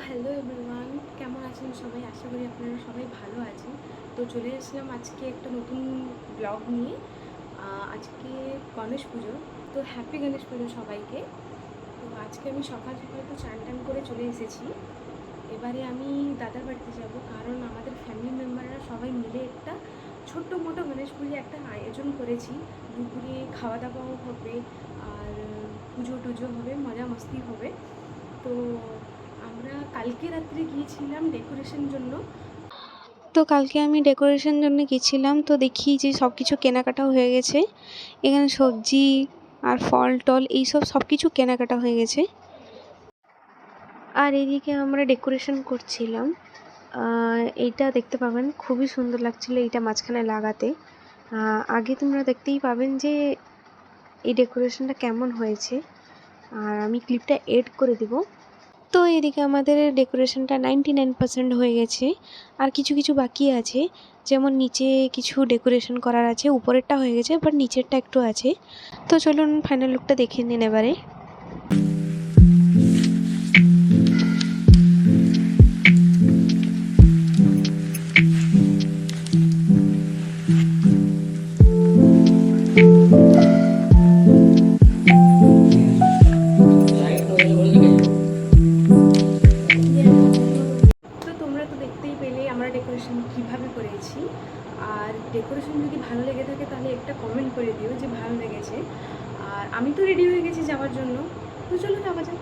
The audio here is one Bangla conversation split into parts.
হ্যালো এভরিওয়ান, কেমন আছেন সবাই? আশা করি আপনারা সবাই ভালো আছেন। তো চলে এসেছিলাম আজকে একটা নতুন ব্লগ নিয়ে। আজকে গণেশ পুজো, তো হ্যাপি গণেশ পুজো সবাইকে। তো আজকে আমি সকাল সকাল তো চান টান করে চলে এসেছি। এবারে আমি দাদার বাড়িতে যাব, কারণ আমাদের ফ্যামিলি মেম্বাররা সবাই মিলে একটা ছোট্ট মোটো গণেশ পুজো একটা আয়োজন করেছি। দুপুরে খাওয়া দাওয়াও হবে, আর পুজো টুজো হবে, মজা মস্তি হবে। তো আমরা কালকে রাত্রে গিয়েছিলাম ডেকোরেশন জন্য। তো কালকে আমি ডেকোরেশন জন্য গেছিলাম, তো দেখি যে সব কিছু কেনাকাটাও হয়ে গেছে। এখানে সবজি আর ফল টল এইসব সব কিছু কেনাকাটা হয়ে গেছে। আর এদিকে আমরা ডেকোরেশন করছিলাম। এইটা দেখতে পাবেন, খুবই সুন্দর লাগছিল এইটা মাঝখানে লাগাতে। আগে তোমরা দেখতেই পাবেন যে এই ডেকোরেশনটা কেমন হয়েছে, আর আমি ক্লিপটা এড করে দিব। তো এদিকে আমাদের ডেকোরেশনটা 99% হয়ে গেছে, আর কিছু কিছু বাকি আছে। যেমন নিচে কিছু ডেকোরেশন করার আছে, উপরেরটা হয়ে গেছে বাট নিচেরটা একটু আছে। তো চলুন ফাইনাল লুকটা দেখে নিন এবারে। তো তোমরা তো দেখতেই পেলে আমরা ডেকোরেশন কীভাবে করেছি। আর ডেকোরেশন যদি ভালো লেগে থাকে তাহলে একটা কমেন্ট করে দিও যে ভালো লেগেছে। আর আমি তো রেডি হয়ে গেছি যাওয়ার জন্য, তো চলো যাওয়া যাক।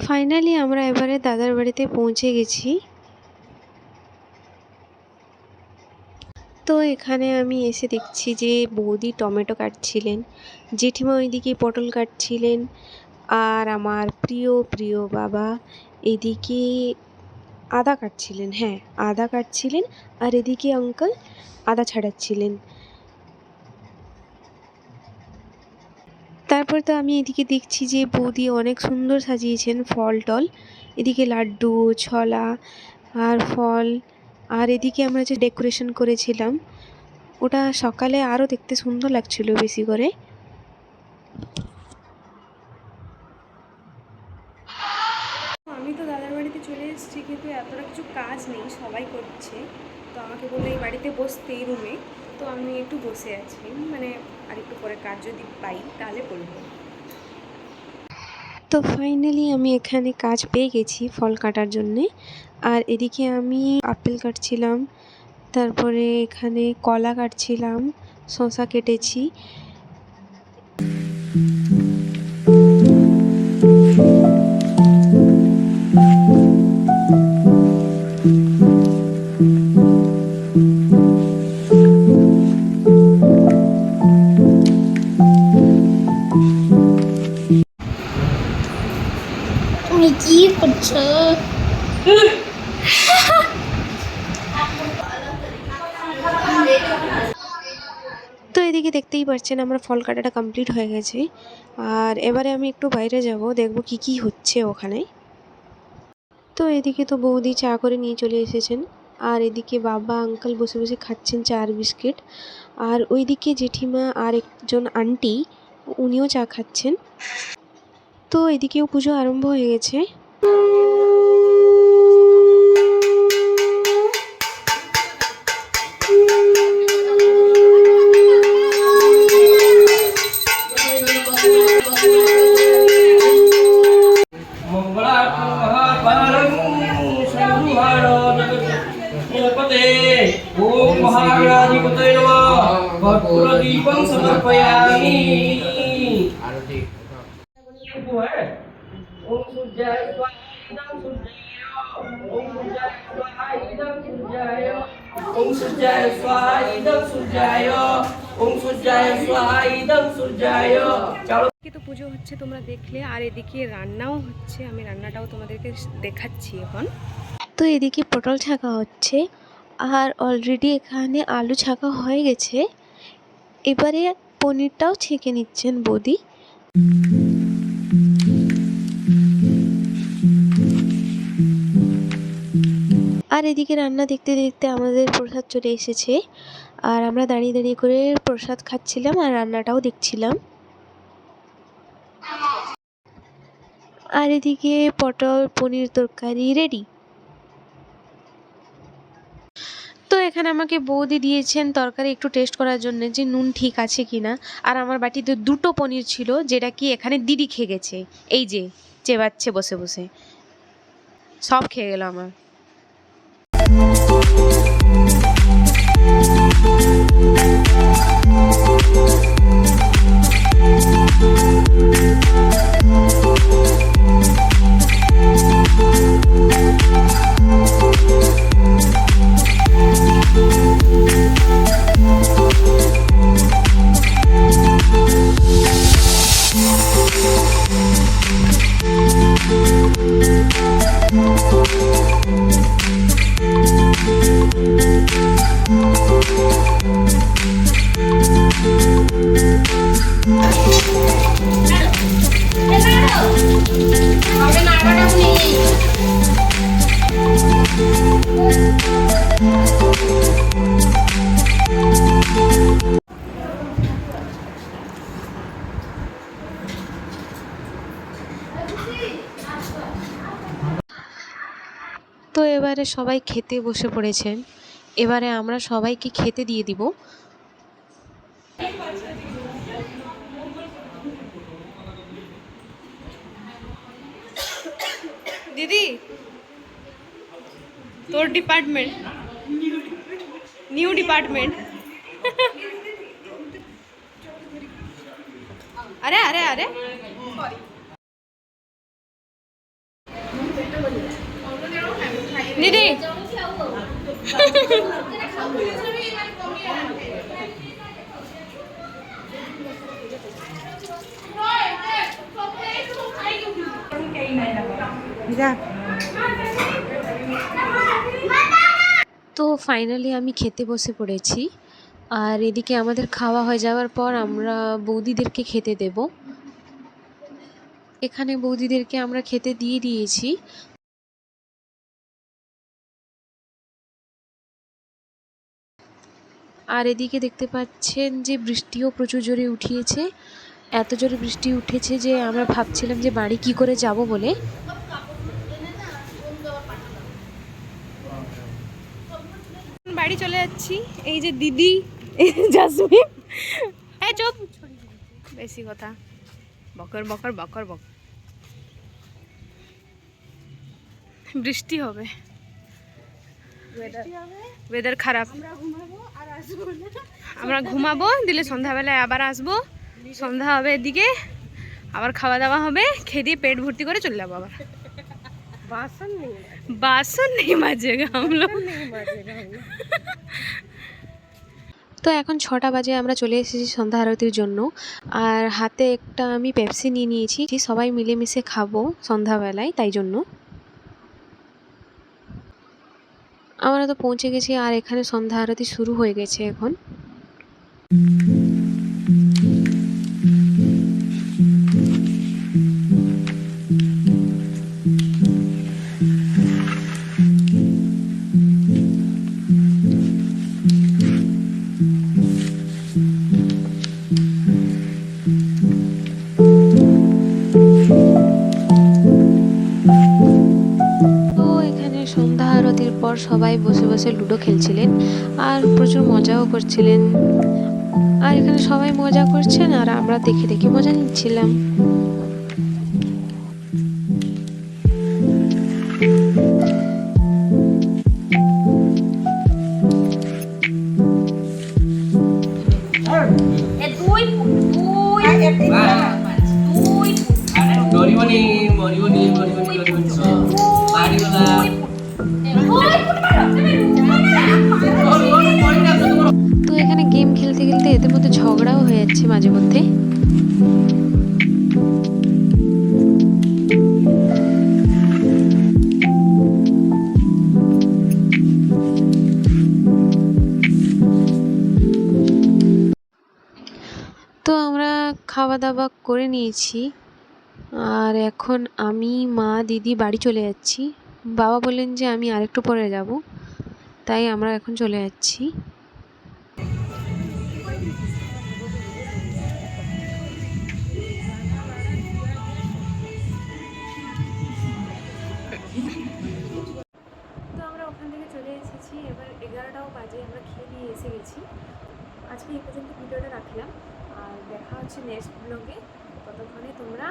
ফাইনালি আমরা এবারে দাদার বাড়িতে পৌঁছে গেছি। তো এখানে আমি এসে দেখছি যে বৌদি টমেটো কাটছিলেন, জেঠিমা ওইদিকে পটল কাটছিলেন, আর আমার প্রিয় প্রিয় বাবা এদিকে আদা কাটছিলেন। হ্যাঁ, আদা কাটছিলেন, আর এদিকে আঙ্কেল আদা ছাড়াচ্ছিলেন। তারপর তো আমি এদিকে দেখছি যে বৌদি অনেক সুন্দর সাজিয়েছেন ফল টল, এদিকে লাড্ডু ছোলা আর ফল। আর এদিকে আমরা যে ডেকোরেশন করেছিলাম ওটা সকালে আরও দেখতে সুন্দর লাগছিল বেশি করে। আমি তো দাদার বাড়িতে চলে এসেছি, কিন্তু এতটা কিছু কাজ নেই, সবাই করছে। তো আমাকে বললো এই বাড়িতে বসতে, এই রুমে। তো আমি একটু বসে আছি, মানে আর একটু পরে কাজ যদি পাই তাহলে বলবো। তো ফাইনালি আমি এখানে কাজ পেয়ে গেছি ফল কাটার জন্যে। আর এদিকে আমি আপেল কাটছিলাম, তারপরে এখানে কলা কাটছিলাম, শসা কেটেছি। তুমি কি করছো? তো এদিকে দেখতেই পাচ্ছেন আমরা ফল কাটাটা কমপ্লিট হয়ে গেছে। আর এবারে আমি একটু বাইরে যাব, দেখব কি কি হচ্ছে ওখানে। তো এদিকে তো বৌদি চা করে নিয়ে চলে এসেছেন, আর এদিকে বাবা আঙ্কেল বসে বসে খাচ্ছেন চা আর বিস্কিট। আর ওইদিকে জেঠিমা আর একজন আন্টি, উনিও চা খাচ্ছেন। তো এদিকেও পুজো আরম্ভ হয়ে গেছে। ओम सूर्याय स्वाहा इदं सूर्याय ओम सूर्याय स्वाहा इदं सूर्याय ओम सूर्याय स्वाहा इदं सूर्याय ओम सूर्याय स्वाहा इदं सूर्याय चलो তো পুজো হচ্ছে তোমরা দেখলে, আর এদিকে রান্নাও হচ্ছে, আমি রান্নাটাও তোমাদেরকে দেখাচ্ছি এখন। তো এদিকে পটল ছাকা হচ্ছে আর অলরেডি এখানে আলু ছাকা হয়ে গেছে। এবারে পনিরটাও ছেঁকে নিচ্ছেন বৌদি। আর এদিকে রান্না দেখতে দেখতে আমাদের প্রসাদ চলে এসেছে, আর আমরা দাঁড়িয়ে দাঁড়িয়ে করে প্রসাদ খাচ্ছিলাম আর রান্নাটাও দেখছিলাম। আর এদিকে পটল পনির তরকারি রেডি। তো এখানে আমাকে বৌদি দিয়েছেন তরকারি একটু টেস্ট করার জন্য যে নুন ঠিক আছে কিনা। আর আমার বাটিতে দুটো পনির ছিল, যেটা কি এখানে দিদি খেয়ে গেছে, এই যে চেবাচ্ছে বসে বসে, সব খেয়ে গেল আমার। তো এবারে সবাই খেতে বসে পড়েছেন। এবারে আমরা সবাইকে খেতে দিয়ে দিব। দিদি তোর ডিপার্টমেন্ট, নিউ ডিপার্টমেন্ট। আরে আরে আরে দিদি তো ফাইনালি আমি খেতে বসে পড়েছি। আর এদিকে আমাদের খাওয়া হয়ে যাওয়ার পর আমরা বৌদিদেরকে খেতে দেব। এখানে বৌদিদেরকে আমরা খেতে দিয়ে দিয়েছি। আর এদিকে দেখতে পাচ্ছেন যে বৃষ্টিও প্রচুর জোরে উঠিয়েছে। এত জোরে বৃষ্টি উঠেছে যে আমরা ভাবছিলাম যে বাড়ি কি করে যাব বলে। বাড়ি চলে যাচ্ছি। এই যে দিদি, এই যে জাসমিন, এই চুপ, বেশি কথা, বকর বকর বকর বকর। বৃষ্টি হবে, ওয়েদার খারাপ। আমরা ঘুমাবো, দিলে সন্ধ্যাবেলায় আবার আসবো। সন্ধ্যা হবে এদিকে, আবার খাওয়া দাওয়া হবে, খেয়ে দিয়ে পেট ভর্তি করে চলে যাবো আবার। বাসন নেই মাজেগা हम लोग। তো এখন 6টা বাজে, আমরা চলে এসেছি সন্ধ্যা আরতির জন্য। আর হাতে একটা আমি পেপসি নিয়ে নিয়েছি, সবাই মিলেমিশে খাবো সন্ধ্যাবেলায়, তাই জন্য। আমরা তো পৌঁছে গেছি আর এখানে সন্ধ্যা আরতি শুরু হয়ে গেছে এখন। সন্ধ্যা আরতির পর সবাই বসে বসে লুডো খেলছিলেন আর প্রচুর মজাও করছিলেন। আর এখানে সবাই মজা করছেন আর আমরা দেখে দেখে মজা নিচ্ছিলাম। তো এখানে গেম খেলতে খেলতে এদের মধ্যে ঝগড়াও হয়ে যাচ্ছে মাঝে মধ্যে। তো আমরা খাওয়া দাওয়া করে নিয়েছি, আর এখন আমি, মা, দিদি বাড়ি চলে যাচ্ছি। বাবা বললেন যে আমি আরেকটু পরে যাব, তাই আমরা এখন চলে যাচ্ছি। তো আমরা ওখান থেকে চলে এসেছি, এবার 11টাও বাজে, আমরা খেয়ে দিয়ে এসে গেছি। আজকে এই পর্যন্ত ভিডিওটা রাখলাম, আর দেখা হচ্ছে নেক্সট ব্লগে। ততক্ষণে তোমরা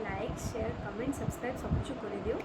লাইক, শেয়ার, কমেন্ট, সাবস্ক্রাইব সব কিছু করে দিও।